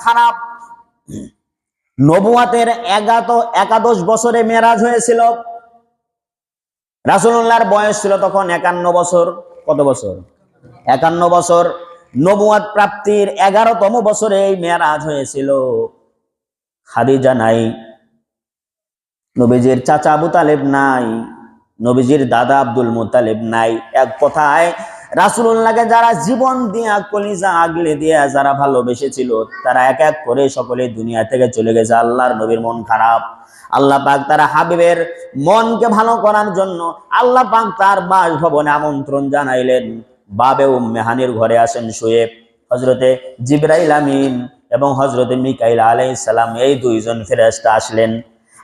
খারাপ। নবুয়াতের 11 বছরে মেরাজ হয়েছিল। রাসূলুল্লাহর বয়স ছিল তখন 51 বছর। কত বছর? 51 বছর। নবুয়াত প্রাপ্তির 11তম বছরে এই মেরাজ হয়েছিল। খাদিজা নাই, নবীজির চাচা আবু তালেব নাই, নবীজির দাদা আব্দুল মুত্তালিব নাই। এক কথায় রাসূলুল্লাহকে যারা জীবন দিয়া কলিজা আগলে দিয়া যারা ভালোবেসেছিল তারা এক এক করে সকলে দুনিয়া থেকে চলে গেছে। আল্লাহর নবীর মন খারাপ। আল্লাহ পাক তারা হাবিবের মনকে ভালো করার জন্য আল্লাহ পাক তার বাসভবনে আমন্ত্রণ জানাইলেন। বাবে উম্মে হানির ঘরে আসেন শুয়ে হযরতে জিবরাইল আমিন এবং হযরতে মিকাইল আলাইহিস সালাম, এই দুইজন ফেরেশতা আসলেন।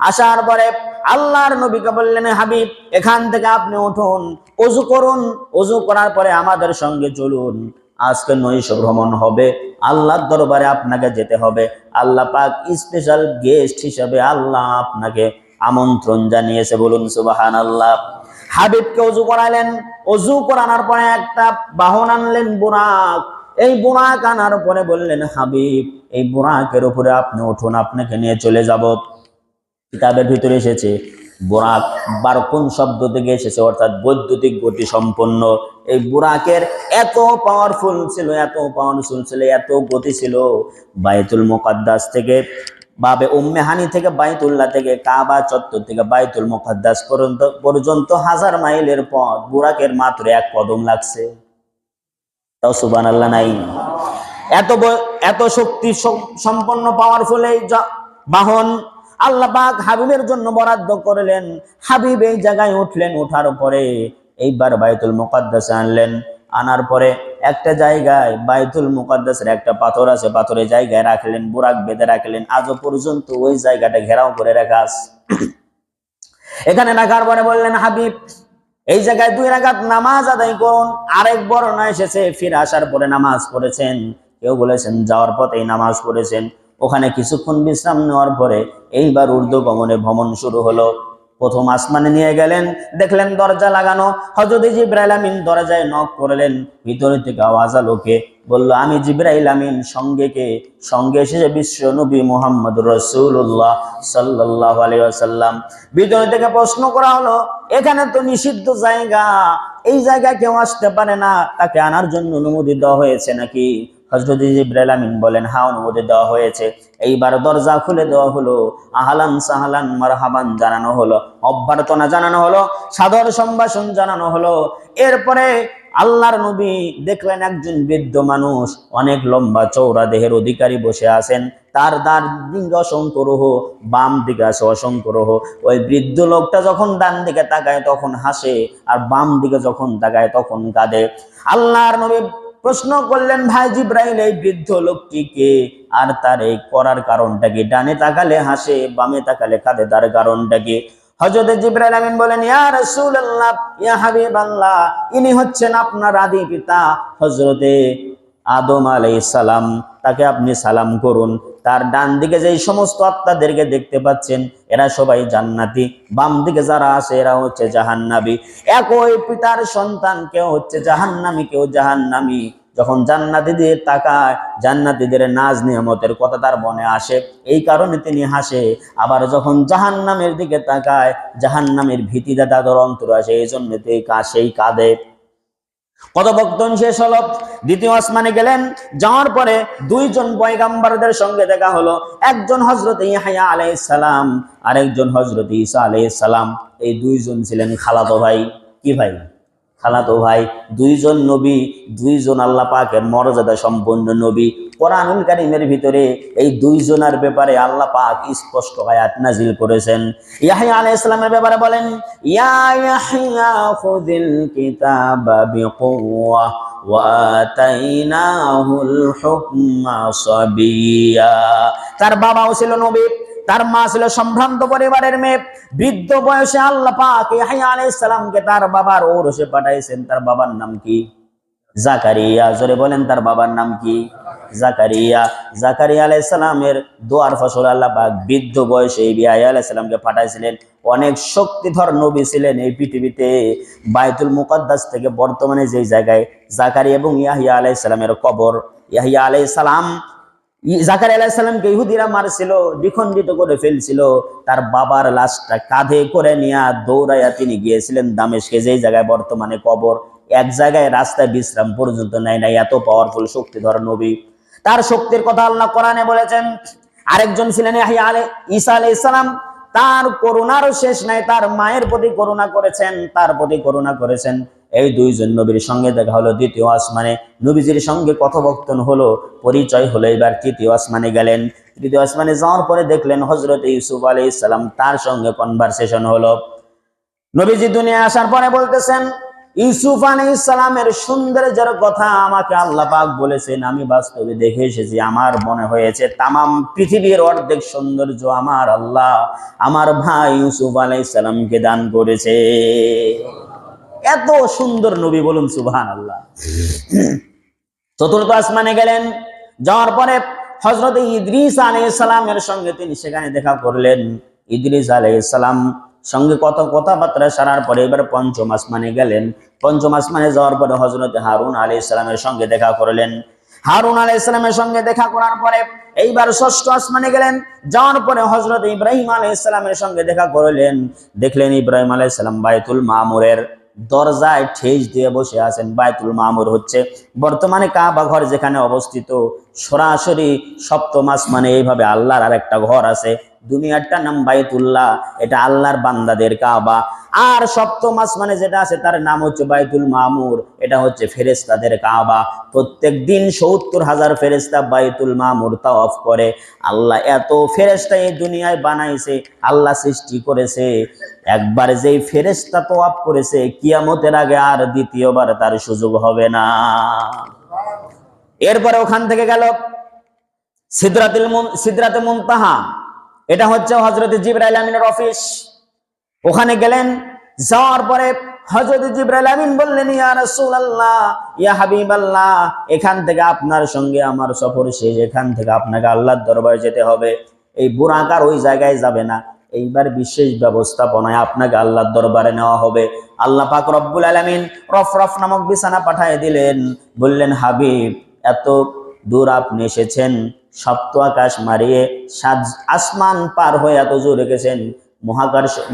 আসার পরে আল্লাহর নবীকে বললেন, হাবিব এখান থেকে আপনি উঠুন, ওযু করুন, ওযু করার পরে আমাদের সঙ্গে চলুন। আজকে নৈশ ভ্রমণ হবে, আল্লাহর দরবারে আপনাকে যেতে হবে। আল্লাহ পাক স্পেশাল গেস্ট হিসেবে আল্লাহ আপনাকে আমন্ত্রণ জানিয়েছে। বলুন সুবহানাল্লাহ। হাবিবকে ওযু করালেন। ওযু করানোর পরে একটা বাহন আনলেন, বুরাক। এই বুরাক আনার পরে বললেন, হাবিব এই বুরাকের উপরে আপনি উঠুন, আপনাকে নিয়ে চলে যাব। কিতাবের ভিতরে এসেছে বুরাক বারকুন শব্দ থেকে এসেছে, অর্থাৎ বৈদ্যুতিক গতি সম্পন্ন। এই বুরাকের এত পাওয়ারফুল ছিল, এত পাওয়ারফুল ছিল, এত গতি ছিল, বাইতুল মুকাদ্দাস থেকে বাবে উম্মে হানি থেকে বাইতুল্লাহ থেকে কাবা চত্বর থেকে বাইতুল মুকাদ্দাস পর্যন্ত 1000 মাইলের পথ বুরাকের মাত্র 1 কদম লাগছে। তাও সুবহানাল্লাহ নাই। এত শক্তি সম্পন্ন পাওয়ারফুল এই বাহন আল্লাহ পাক হাবিবের জন্য বরাদ্দ করলেন। হাবিব এই জায়গায় উঠলেন। ওঠার পরে এইবার বাইতুল মুকাদ্দাসে আনলেন। আনার পরে একটা জায়গায় বাইতুল মুকাদ্দাসের একটা পাথর আছে, পাথরের জায়গায় রাখলেন, বুরাক বেঁধে রাখলেন। আজও পর্যন্ত ওই জায়গাটা ঘেরাও করে রাখা আছে। এখানে রাখার পরে বললেন, হাবিব এই জায়গায় 2 রাকাত নামাজ আদায় করুন। আরেক বর্ণনা এসেছে ফিরে আসার পরে নামাজ পড়েছেন, কেউ বলেছেন যাওয়ার পথেই নামাজ পড়েছেন। ওখানে কিছুক্ষণ বিশ্রাম নেওয়ার পরে এইবার ঊর্ধ্বগমনে ভ্রমণ শুরু হলো। প্রথম আসমানে নিয়ে গেলেন, দেখলেন দরজা লাগানো। হযরত জিবরাইল আমিন দরজায় নক করলেন। ভিতর থেকে আওয়াজ আলোকে বলল, আমি জিবরাইল আমিন। সঙ্গে এসেছে বিশ্ব নবী মুহাম্মদুর রাসূলুল্লাহ সাল্লাল্লাহু আলাইহি ওয়াসাল্লাম। ভিতর থেকে প্রশ্ন করা হলো, এখানে তো নিষিদ্ধ জায়গা, এই জায়গায় কেউ আসতে পারে না, তাকে আনার জন্য অনুমতি দেওয়া হয়েছে নাকি? হযরত জিবরাইল আমিন বলেন, হ্যাঁ অনুমতি দেওয়া হয়েছে। এইবার দরজা খুলে দেওয়া হলো। আহলান সাহলান মারহাবান জানানো হলো, অভ্যর্থনা জানানো হলো, সাদর সম্ভাষণ জানানো হলো। এরপরে আল্লাহর নবী দেখলেন একজন বৃদ্ধ মানুষ, অনেক লম্বা চওড়া দেহের অধিকারী বসে আছেন। তার ডান দিকে অসংখ্য রোহ, বাম দিকে আছে অসংখ্য রোহ। ওই বৃদ্ধ লোকটা যখন ডান দিকে তাকায় তখন হাসে, আর বাম দিকে যখন তাকায় তখন কাঁদে। আল্লাহর নবী প্রশ্ন করলেন, ভাই জিবরাইল এই বৃদ্ধ লোকটি কে, আর তার এই করার কারণটা কি? ডানে তাকালে হাসে, বামে তাকালে কাঁদে, তার কারণটা কি? হযরত জিবরাইল আমিন বলেন, ইয়া রাসূলুল্লাহ, ইয়া হাবিবাল্লাহ, ইনি হচ্ছেন আপনার আদি পিতা হযরতে আদম আলাইহিস সালাম। তাকে আপনি সালাম করুন। তার ডান দিকে যে সমস্ত আত্মাদেরকে দেখতে পাচ্ছেন এরা সবাই জান্নাতি, বাম দিকে যারা আছে এরা হচ্ছে জাহান্নামী। একই পিতার সন্তান, কেউ হচ্ছে জাহান্নামী, কেউ জাহান্নামী। যখন জান্নাতীদের তাকায়, জান্নাতীদের নাজ নিয়ামতের কথা তার মনে আসে, এই কারণে তিনি হাসে। আবার যখন জাহান্নামের দিকে তাকায়, জাহান্নামের ভীতিটা তাদের অন্তরে আসে, এই জন্য সেই কাঁদে। কথোপকথন শেষ হলো। দ্বিতীয় আসমানে গেলেন। যাওয়ার পরে 2 জন পয়গম্বরদের সঙ্গে দেখা হলো। একজন হযরত ইয়াহইয়া আলাইহিস সালাম, আরেকজন হযরত ঈসা আলাইহিস সালাম। এই 2 জন ছিলেন খালাতো ভাই। কি ভাই? খালাতো ভাই। 2 জন নবী, 2 জন আল্লাহ পাকের মর্যাদা সম্পন্ন নবী। কোরআনুল কারীমের ভিতরে এই 2 জনের ব্যাপারে আল্লাহ পাক স্পষ্ট আয়াত নাযিল করেছেন। ইয়াহইয়া আলাইহিস সালামের ব্যাপারে বলেন, ইয়া ইয়াহইয়া খুযিল কিতাবা বিকুওয়া ওয়া আতাইনাহুল হুকমা সাবিয়্যা। তার বাবাও ছিল নবী, তার মা ছিল সম্ভ্রান্ত পরিবারের মেয়ে। বৃদ্ধ বয়সে আল্লাহ পাক ইয়াহইয়া আলাইহিস সালামকে তার বাবার ঔরসে পাঠাইছেন। তার বাবার নাম কি? জাকারিয়া। জোরে বলেন, তার বাবার নাম কি? জাকারিয়া। জাকারিয়া আলাইহিস সালামের দোয়ার ফসল আল্লাহ পাক বৃদ্ধ বয়সে ইয়াহইয়া আলাইহিস সালামকে পাঠাইছিলেন। অনেক শক্তিধর নবী ছিলেন এই পৃথিবীতে। বাইতুল মুকাদ্দাস থেকে বর্তমানে যে জায়গায় জাকারিয়া এবং ইয়াহইয়া আলাইহিস সালামের কবর, ইয়াহইয়া আলাইহিস সালাম জাকারিয়া আলাইহিস সালামকে ইহুদিরা মারছিল, দ্বিখণ্ডিত করে ফেলছিল। তার বাবার লাশটা কাঁধে করে নিয়ে দৌড়াইয়া তিনি গিয়েছিলেন দামেস্কে, যেই জায়গায় বর্তমানে কবর। এক জায়গায় রাস্তায় বিশ্রাম পর্যন্ত নেয় নাই, এত পাওয়ারফুল শক্তিধর নবী। তার শক্তির কথা আল্লাহ কোরআনে বলেছেন। আরেকজন ছিলেন ঈসা আলাইহিস সালাম, তার করুণারও শেষ নাই। তার মায়ের প্রতি করুণা করেছেন, তার প্রতি করুণা করেছেন। এই দুইজন নবীর সঙ্গে দেখা হলো দ্বিতীয় আসমানে, নবীজির সঙ্গে কথোপকথন হলো, পরিচয় হলো। এবার তৃতীয় আসমানে গেলেন। তৃতীয় আসমানে যাওয়ার পরে দেখলেন হযরত ইউসুফ আলাইহিস সালাম, তার সঙ্গে কনভারসেশন হলো। নবীজি দুনিয়া আসার পরে বলতেছেন, ইউসুফ আলাইহিস সালামের সৌন্দর্যের কথা আমাকে আল্লাহ পাক বলেছেন, আমি বাস্তবে দেখে এসেছি। আমার মনে হয়েছে তামাম পৃথিবীর অর্ধেক সৌন্দর্য আমার আল্লাহ আমার ভাই ইউসুফ আলাইহিস সালামকে দান করেছে। এত সুন্দর নবী, বলুন সুবহানাল্লাহ। চতুর্থ আসমানে গেলেন, যাওয়ার পরে হযরত ইদ্রিস আলাইহিস সালামের সঙ্গে তিনি সেখানে দেখা করলেন। ইদ্রিস আলাইহিস সালাম সঙ্গে কথাবার্তা সারার পরে এবার পঞ্চম আসমানে গেলেন। পঞ্চম আসমানে যাওয়ার পরে হযরত হারুন আলাইহিস সালামের সঙ্গে দেখা করলেন। হারুন আলাইহিস সালামের সঙ্গে দেখা করার পরে এইবার ষষ্ঠ আসমানে গেলেন। যাওয়ার পরে হযরত ইব্রাহিম আলাইহিস সালামের সঙ্গে দেখা করলেন। দেখলেন ইব্রাহিম আলাইহিস সালাম বাইতুল মামুরের দরজায় ঠেস দিয়ে বসে আছেন। বাইতুল মামুর হচ্ছে বর্তমানে কাবা ঘর যেখানে অবস্থিত। সরাসরি সপ্তম আসমানে এইভাবে আল্লাহর আরেকটা ঘর আছে, দুনিয়ারটার নাম বাইতুল্লাহ, এটা আল্লাহর বান্দাদের কাবা। আর সপ্তম আসমানে যেটা আছে তার নাম হচ্ছে বাইতুল মামুর, এটা হচ্ছে ফেরেশতাদের কাবা। প্রত্যেক দিন ৭০,০০০ ফেরেশতা বাইতুল মামুর তাওয়াফ করে। আল্লাহ এত ফেরেশতা এই দুনিয়ায় বানাইছে, আল্লাহ সৃষ্টি করেছে। একবার যেই ফেরেশতা তাওয়াফ করেছে, কিয়ামতের আগে আর দ্বিতীয়বার তার সুযোগ হবে না। এরপরে ওখান থেকে গেল সিদরাতুল মুনতাহা, এটা হচ্ছে হযরত জিবরাইল আমিনের অফিস। ওখানে গেলেন, যাওয়ার পরে হযরত জিবরাইল আমিন বললেন, ইয়া রাসূলুল্লাহ, ইয়া হাবিবাল্লাহ, এখান থেকে আপনার সঙ্গে আমার সফর শেষ, এখান থেকে আপনাকে আল্লাহর দরবারে যেতে হবে। এই বুরাকার ওই জায়গায় যাবে না, এইবার বিশেষ ব্যবস্থাপনায় আপনাকে আল্লাহর দরবারে নেওয়া হবে। আল্লাহ পাক রব্বুল আলামিন রফরফ নামক বিছানা পাঠিয়ে দিলেন। বললেন, হাবিব, এত দূর আপনি এসেছেন, সপ্ত আকাশ মারিয়ে ৭ আসমান পার হয়ে এত জোরে গেছেন।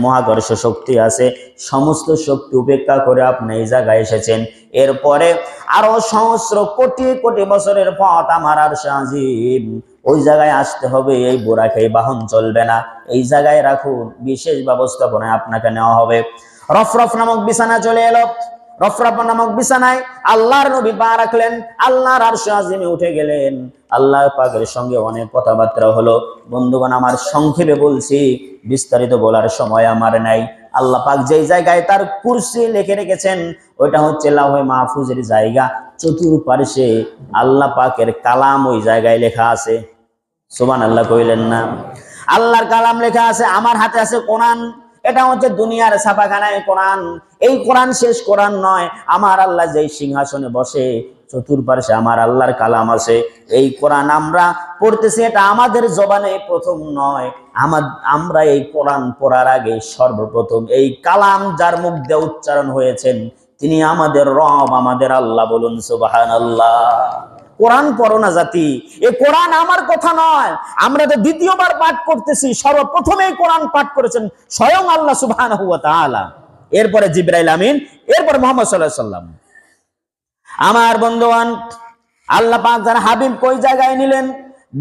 মহাকর্ষ শক্তি আছে, সমস্ত শক্তি উপেক্ষা করে আপনি এই জায়গায় এসেছেন। এরপরে আরো সহস্র কোটি কোটি বছরের পথ আমার আরশ আজিম, ওই জায়গায় আসতে হবে। এই বোরাকে বাহন চলবে না, এই জায়গায় রাখুন, বিশেষ ব্যবস্থাপনায় আপনাকে নেওয়া হবে। রফরফ নামক বিছানা চলে এলো। রফরফ নামক বিছানায় আল্লাহর নবী পা রাখলেন, আল্লাহর আরশ আজিমে উঠে গেলেন। আল্লাহ পাকের সঙ্গে অনেক কথাবার্তা হলো। বন্ধুগণ, আমার সংক্ষেপে বলছি, বিস্তারিত বলার সময় আমার নাই। আল্লাহ পাক যেই জায়গায় তার কুরসি লিখে রেখেছেন, ওইটা হচ্ছে লাউহে মাহফুজের জায়গা। চতুর্পার্শ্বে আল্লাহ পাকের কালাম ওই জায়গায় লেখা আছে। সুবহানাল্লাহ কইলেন না? আল্লাহর কালাম লেখা আছে। আমার হাতে আছে কোরআন, এটা হচ্ছে দুনিয়ার ছাপাখানায় কোরআন। এই কোরআন শেষ কোরআন নয়, আমার আল্লাহ যেই সিংহাসনে বসে চতুর্পার্শ্বে আমার আল্লাহর কালাম আছে। এই কোরআন আমরা পড়তেছি, এটা আমাদের জবানে প্রথম নয়। আমরা এই কোরআন পড়ার আগে সর্বপ্রথম এই কালাম যার মুখ দিয়ে উচ্চারণ হয়েছেন, তিনি আমাদের রব, আমাদের আল্লাহ। বলুন সুবহানাল্লাহ। কোরআন পড়ো না জাতি, এই কোরআন আমার কথা নয়। আমরা তো দ্বিতীয়বার পাঠ করতেছি, সর্বপ্রথমে কোরআন পাঠ করেছেন স্বয়ং আল্লাহ সুবহানাহু ওয়া তাআলা, এরপরে জিবরাইল আমিন, এরপর মুহাম্মদ সাল্লাল্লাহু আলাইহি ওয়াসাল্লাম। আমার বন্ধুগণ, আল্লাহ পাক যার হাবিব কই জায়গায় নিলেন,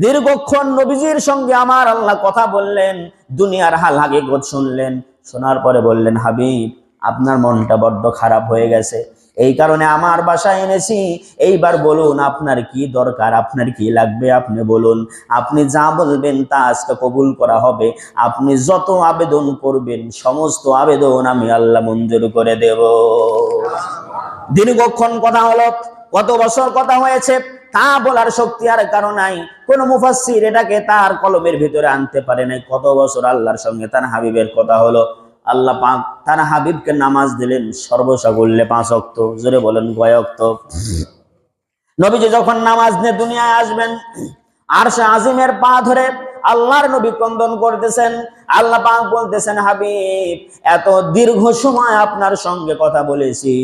দীর্ঘক্ষণ নবীজির সঙ্গে আমার আল্লাহ কথা বললেন, দুনিয়ার হাল হাকিকত শুনলেন। শোনার পরে বললেন, হাবিব, আপনার মনটা বড্ড খারাপ হয়ে গেছে, এই কারণে আমার বাসায় এনেছি। এইবার বলুন আপনার কি দরকার, আপনার কি লাগবে, আপনি বলুন। আপনি যা বলবেন তা আজকে কবুল করা হবে। আপনি যত আবেদন করবেন সমস্ত আবেদন আমি আল্লাহ মঞ্জুর করে দেব। দীর্ঘক্ষণ কথা হলো, কত বছর কথা হয়েছে তা বলার শক্তি আর কারো নাই। কোন মুফাসসির এটাকে তার কলমের ভিতরে আনতে পারে নাই। কত বছর আল্লাহর সঙ্গে তার হাবিবের কথা হলো। আল্লাহ পাক তার হাবিবকে নামাজ দিলেন সর্বসাকুল্যে 5 ওয়াক্ত। জোরে বলেন কয় ওয়াক্ত? নবীজি যখন নামাজ নিয়ে দুনিয়ায় আসবেন, আরশে আজিমের পা ধরে আল্লাহর নবী ক্রন্দন করতেছেন। আল্লাহ পাক বলতেছেন, হাবিব, এত দীর্ঘ সময় আপনার সঙ্গে কথা বলেছি,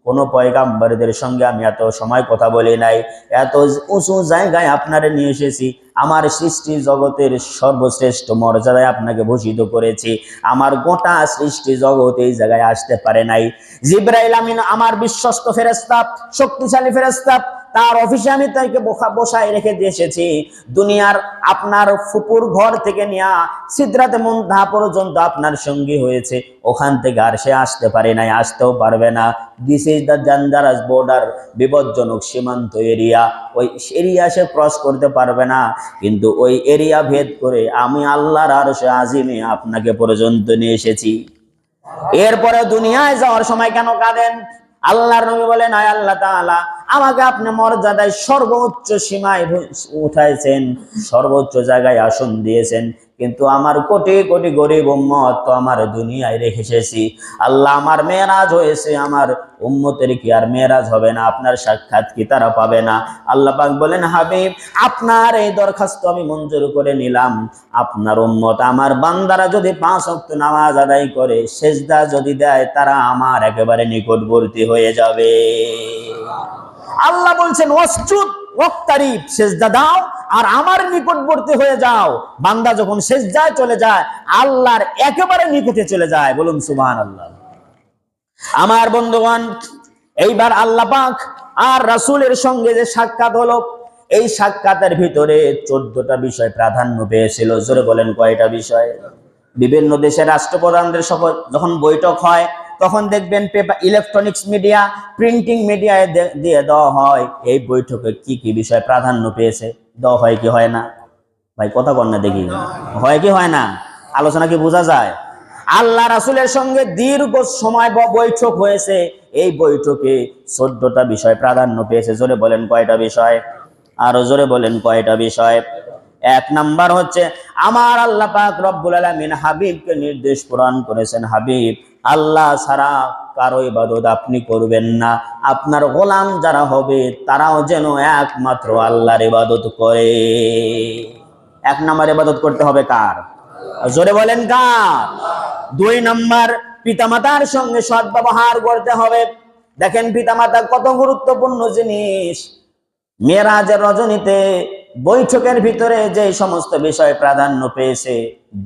কোনো পয়গাম্বরদের সঙ্গে আমি এত সময় কথা বলি নাই, এত উঁচু জায়গায় আপনারে নিয়ে এসেছি, আমার সৃষ্টি জগতের সর্বশ্রেষ্ঠ মর্যাদায় আপনাকে ভূষিত করেছি, আমার গোটা সৃষ্টি জগৎ এই জায়গায় আসতে পারে নাই। জিবরাইল আমিন আমার বিশ্বস্ত ফেরেশতা, শক্তিশালী ফেরেশতা, তার অফিসে আমি তাকে বসায় রেখে দিয়ে এসেছি। দুনিয়ার আপনার ফুপুর ঘর থেকে নিয়ে সিদরাতে মুনতাহা পর্যন্ত আপনার সঙ্গী হয়েছে, ওখান থেকে আর সে আসতে পারে নাই, আসতেও পারবে না। This is the dangerous border, বিপজ্জনক সীমান্ত এরিয়া, ওই এরিয়া সে ক্রস করতে পারবে না। কিন্তু ওই এরিয়া ভেদ করে আমি আল্লাহর আরশে আজিমে আপনাকে পর্যন্ত নিয়ে এসেছি। এরপরে দুনিয়ায় যাওয়ার সময় কেন কাঁদেন? আল্লাহর নবী বলেন, আয় আল্লাহ তাআলা, আমাকে আপনি মর্যাদায় সর্বোচ্চ সীমায় উঠাইছেন, সর্বোচ্চ জায়গায় আসন দিয়েছেন, কিন্তু আমার কোটি কোটি গরিব উম্মত তো আমার দুনিয়ায় রেখে এসেছি। আল্লাহ, আমার মেরাজ হয়েছে, আমার উম্মতের কি আর মেরাজ হবে না? আপনার সাক্ষাৎ কি তারা পাবে না? আল্লাহ পাক বলেন, হাবিব, আপনার এই দরখাস্ত আমি মঞ্জুর করে নিলাম। আপনার উম্মত, আমার বান্দারা যদি 5 ওয়াক্ত নামাজ আদায় করে, সেজদা যদি দেয়, তারা আমার একেবারে নিকটবর্তী হয়ে যাবে। আল্লাহ বলছেন, ওয়াসজুদ ওয়াক্তারিব, সেজদা দাও আর আমার নিকটবর্তী হয়ে যাও। বান্দা যখন সেজদায় চলে যায়, আল্লাহর একেবারে নিকটে চলে যায়। বলুন সুবহানাল্লাহ। আমার বন্ধুগণ, এইবার আল্লাহ পাক আর রাসূলের সঙ্গে যে সাক্ষাৎ হলো, এই সাক্ষাতের ভিতরে 14টা বিষয় প্রাধান্য পেয়েছিল। জোরে বলেন, কয়টা বিষয়? বিভিন্ন দেশের রাষ্ট্রপ্রধানদের যখন বৈঠক হয়, তখন দেখবেন পেপার, ইলেকট্রনিক্স মিডিয়া, প্রিন্টিং মিডিয়ায় দিয়ে দেওয়া হয় এই বৈঠকে কি কি বিষয় প্রাধান্য পেয়েছে। দেওয়া হয় কি হয় না? ভাই কথা কর না দেখি, হয় কি হয় না? আলোচনা কি বোঝা যায়? আল্লাহ রাসূলের সঙ্গে দীর্ঘ সময় বৈঠক হয়েছে, এই বৈঠকে 14টা বিষয় প্রাধান্য পেয়েছে। জোরে বলেন, কয়টা বিষয়? আরো জোরে বলেন, কয়টা বিষয়? 1 নাম্বার হচ্ছে, আমার আল্লাহ পাক রব্বুল আলামিন হাবিবকে নির্দেশ প্রদান করেছেন, হাবিব, আল্লাহ ছাড়া কারো ইবাদত আপনি করবেন না, আপনার গোলাম যারা হবে তারাও যেন একমাত্র আল্লাহর ইবাদত করে। 1 নাম্বার ইবাদত করতে হবে কার? জোরে বলেন, কার? 2 নাম্বার, পিতামাতার সঙ্গে সৎ ব্যবহার করতে হবে। দেখেন পিতামাতা কত গুরুত্বপূর্ণ জিনিস। মেরাজের রজনীতে বৈঠকের ভিতরে যে সমস্ত বিষয় প্রাধান্য পেয়েছে,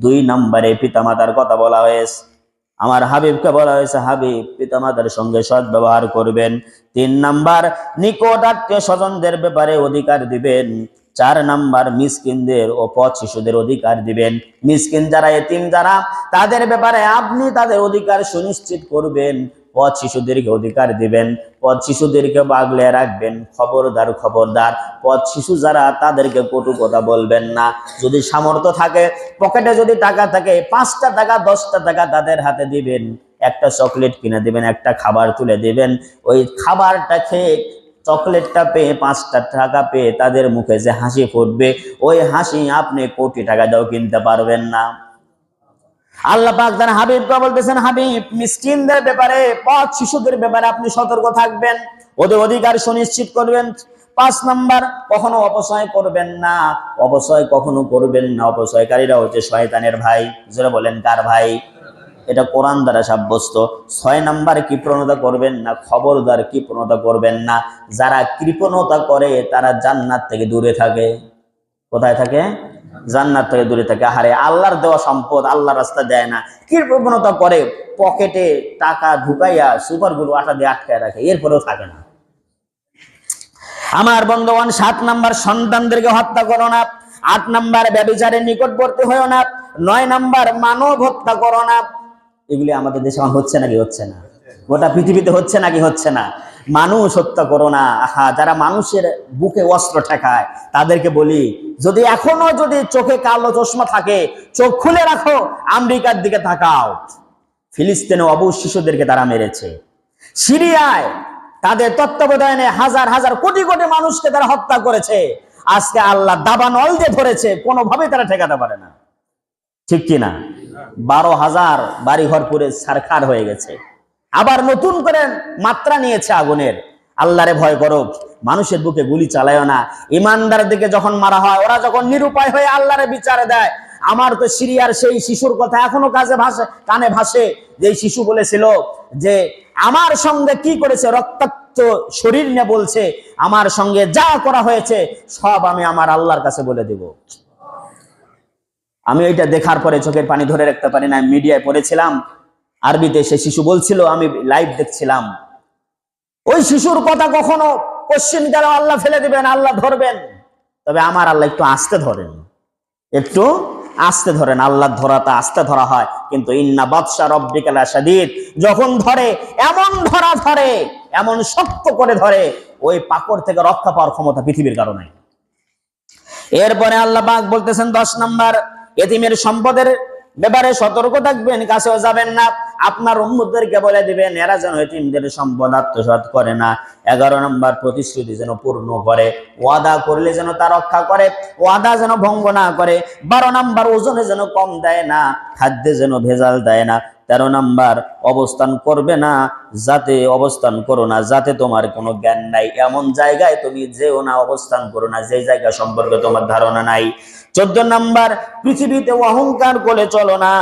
2 নম্বরে পিতামাতার কথা বলা হয়েছে। আমার হাবিবকে বলা হয়েছে, হাবিব, পিতামাতার সঙ্গে সৎ ব্যবহার করবেন। 3 নাম্বার, নিকট আত্মীয় স্বজনদের ব্যাপারে অধিকার দিবেন। 4 নাম্বার, মিসকিনদের ও পথ শিশুদের অধিকার দিবেন। মিসকিন যারা, এতিম যারা, তাদের ব্যাপারে আপনি তাদের অধিকার সুনিশ্চিত করবেন। পথ শিশুদেরকে অধিকার দিবেন, পথ শিশুদেরকে বাগলে রাখবেন। খবরদার, খবরদার, পথ শিশু যারা, তাদেরকে কটু কথা বলবেন না। যদি সামর্থ্য থাকে, পকেটে যদি টাকা থাকে, 5টা টাকা 10টা টাকা তাদের হাতে দিবেন, একটা চকলেট কিনে দিবেন, একটা খাবার তুলে দিবেন। ওই খাবারটা খেয়ে, চকলেটটা পেয়ে, 5টা টাকা পেয়ে তাদের মুখে যে হাসি ফুটবে, ওই হাসি আপনি কোটি টাকা দাও কিনতে পারবেন না। আল্লাহ পাক তার হাবিবকে বলতেছেন, হাবিব, মিসকিনদের ব্যাপারে, পথ শিশুদের ব্যাপারে আপনি সতর্ক থাকবেন, ওদের অধিকার সুনিশ্চিত করবেন। 5 নাম্বার, কখনো অপচয় করবেন না। অপচয় কখনো করবেন না। অপচয়কারীরা হচ্ছে শয়তানের ভাই। যারা বলেন, কার ভাই? এটা কোরআন দ্বারা সাব্যস্ত। 6 নাম্বার, কৃপণতা করবেন না। খবরদার, কৃপণতা করবেন না। যারা কৃপণতা করে তারা জান্নাত থেকে দূরে থাকে। কোথায় থাকে? জান্নাত থেকে দূরে থাকে। আরে আল্লাহর দেওয়া সম্পদ আল্লাহর রাস্তা দেয় না, কৃপণতা করে, পকেটে টাকা ঢুকাইয়া সুপারগুলো আটা দিয়ে আটকায় রাখে, এরপরেও থাকে না। আমার বন্ধুগণ, 7 নাম্বার, সন্তানদেরকে হত্যা করো না। 8 নাম্বার, ব্যভিচারের নিকটবর্তী হয়েও না। 9 নাম্বার, মানব হত্যা করো না। এগুলি আমাদের দেশে হচ্ছে নাকি হচ্ছে না? গোটা পৃথিবীতে হচ্ছে নাকি হচ্ছে না? মানুষ হত্যা করো না। যারা মানুষের বুকে অস্ত্র ঠেকায় তাদেরকে বলি, যদি এখনো যদি চোখে কালো চশমা থাকে, চোখ খুলে রাখো, আমেরিকার দিকে তাকাও। ফিলিস্তিনে অবু শিশুদেরকে তারা মেরেছে। সিরিয়ায় তাদের তত্ত্বাবধানে হাজার হাজার কোটি কোটি মানুষকে তারা হত্যা করেছে। আজকে আল্লাহ দাবানল দিয়ে ধরেছে, কোনোভাবেই তারা ঠেকাতে পারে না। ঠিক কিনা? 12,000 বাড়িঘর পুড়ে ছারখার হয়ে গেছে। আবার নতুন করে মাত্রা নিয়েছে আগুনের। আল্লাহরে ভয় করো, মানুষের বুকে গুলি চালায়ও না। ইমানদার দিকে যখন মারা হয়, ওরা যখন নিরুপায় হয়ে আল্লাহরে বিচারে দেয়। আমার তো সিরিয়ার সেই শিশুর কথা এখনো কানে ভাসে, যে শিশু বলেছিল যে আমার সঙ্গে কি করেছে, রক্তাক্ত শরীর নিয়ে বলছে আমার সঙ্গে যা করা হয়েছে সব আমি আমার আল্লাহর কাছে বলে দেব। আমি এটা দেখার পরে চোখের পানি ধরে রাখতে পারি না। মিডিয়ায় পড়েছিলাম আরবিতে, সে শিশু বলছিল, আমি লাইভ দেখছিলাম, ওই শিশুর কথা কখনো কোশ্চেন গেল আল্লাহ ফেলে দিবেন, আল্লাহ ধরবেন, তবে আমার আল্লাহ একটু আস্তে ধরেন, একটু আস্তে ধরেন। আল্লাহর ধরাটা আস্তে ধরা হয়, কিন্তু ইন্না বাতশা রাব্বিকা লাশাদীদ, যখন ধরে এমন ধরা ধরে, এমন শক্ত করে ধরে, ওই পাকড় থেকে রক্ষা পাওয়ার ক্ষমতা পৃথিবীর কারণে। এরপরে আল্লাহ পাক বলতেছেন 10 নাম্বার, এতিমের সম্পদের ব্যাপারে সতর্ক থাকবেন, কাছেও যাবেন না। আপনার উম্মতদেরকে বলে দিবেন এরা যেন এতিমদের সম্পদ আত্মসাৎ করে না। 11 নাম্বার, প্রতিশ্রুতি যেন পূর্ণ করে, ওয়াদা করলে যেন তা রক্ষা করে, ওয়াদা যেন ভঙ্গ না করে। 12 নাম্বার, ওজনে যেন কম দেয় না, খাদ্যে যেন ভেজাল দেয় না। 13 নাম্বার, অবস্থান করো না যাতে তোমার কোনো জ্ঞান নাই, এমন জায়গায় তুমি যেও না, অবস্থান করো না যে জায়গা সম্পর্কে তোমার ধারণা নাই। 14 নাম্বার, পৃথিবীতে অহংকার করে চলো না।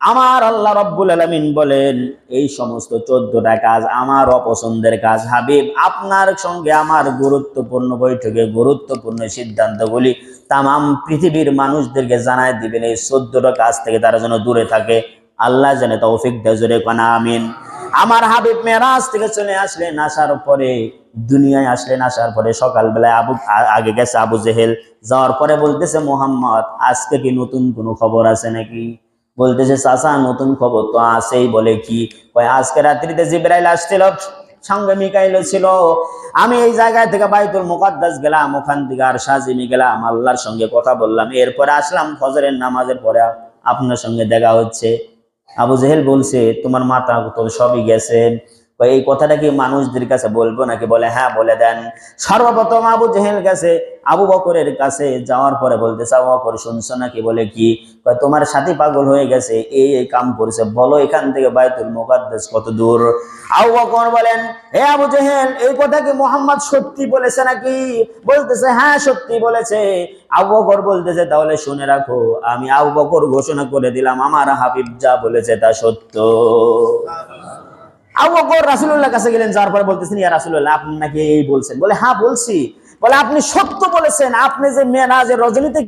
আমার আল্লাহ রাব্বুল আলামিন বলেন এই সমস্ত 14টা কাজ আমার অপছন্দের কাজ। হাবিব, আপনার সঙ্গে আমার গুরুত্বপূর্ণ বৈঠকে গুরুত্বপূর্ণ সিদ্ধান্তগুলি তামাম পৃথিবীর মানুষদেরকে জানায় দিবেন, এই 14টা কাজ থেকে তারা যেন দূরে থাকে। আল্লাহ যেন তৌফিক দেয়, জোরে কোন আমিন। আমার হাবিব মেরাজ থেকে চলে আসলেন, আসার পরে দুনিয়ায় আসলেন, আসার পরে সকালবেলায় আগে গেছে আবু জেহেল, যাওয়ার পরে বলতেছে মোহাম্মদ আজকে কি নতুন কোনো খবর আছে নাকি? বলতেছে চাচা নতুন খবর তো আছেই। বলে কি? কয় আজকে রাত্রিতে জিবরাইল আসছিল, সঙ্গে মিকাইল ছিল। আমি এই জায়গায় থেকে বাইতুল মুকাদ্দাস গেলাম, ওখান থেকে আর সাজিমি গেলাম, আল্লাহর সঙ্গে কথা বললাম, এরপরে আসলাম, ফজরের নামাজের পরে আপনার সঙ্গে দেখা হচ্ছে। আবু জেহেল বলছে তোমার মাথা তো সবই গেছে, এই কথাটা কি মানুষদের কাছে বলবো নাকি? বলে হ্যাঁ বলে দেন। সর্বপ্রথম আবু জেহেল গেছে আবু বকরের কাছে, যাওয়ার পরে বলতেছে আবু বকর শুনছো নাকি? বলে কি? তোমার সাথী পাগল হয়ে গেছে, এই কাম করেছে, বলো এখান থেকে বাইতুল মুকাদ্দাস কত দূর? আবু বকর বলেন হে আবু জেহেল, এই কথা কি মুহাম্মদ সত্যি বলেছে নাকি? বলতেছে হ্যাঁ সত্যি বলেছে। আবু বকর বলতেছে তাহলে শুনে রাখো, আমি আবু বকর ঘোষণা করে দিলাম আমার হাবিব যা বলেছে তা সত্য। আবু বকর রাসূলুল্লাহর কাছে গেলেন, যাওয়ার পরে বলতেছেন ইয়া রাসূলুল্লাহ আপনি নাকি এই বলছেন? বলে হ্যাঁ বলছি। বলে আপনি সত্য বলেছেন, আপনি যে মেরাজের রজনীতে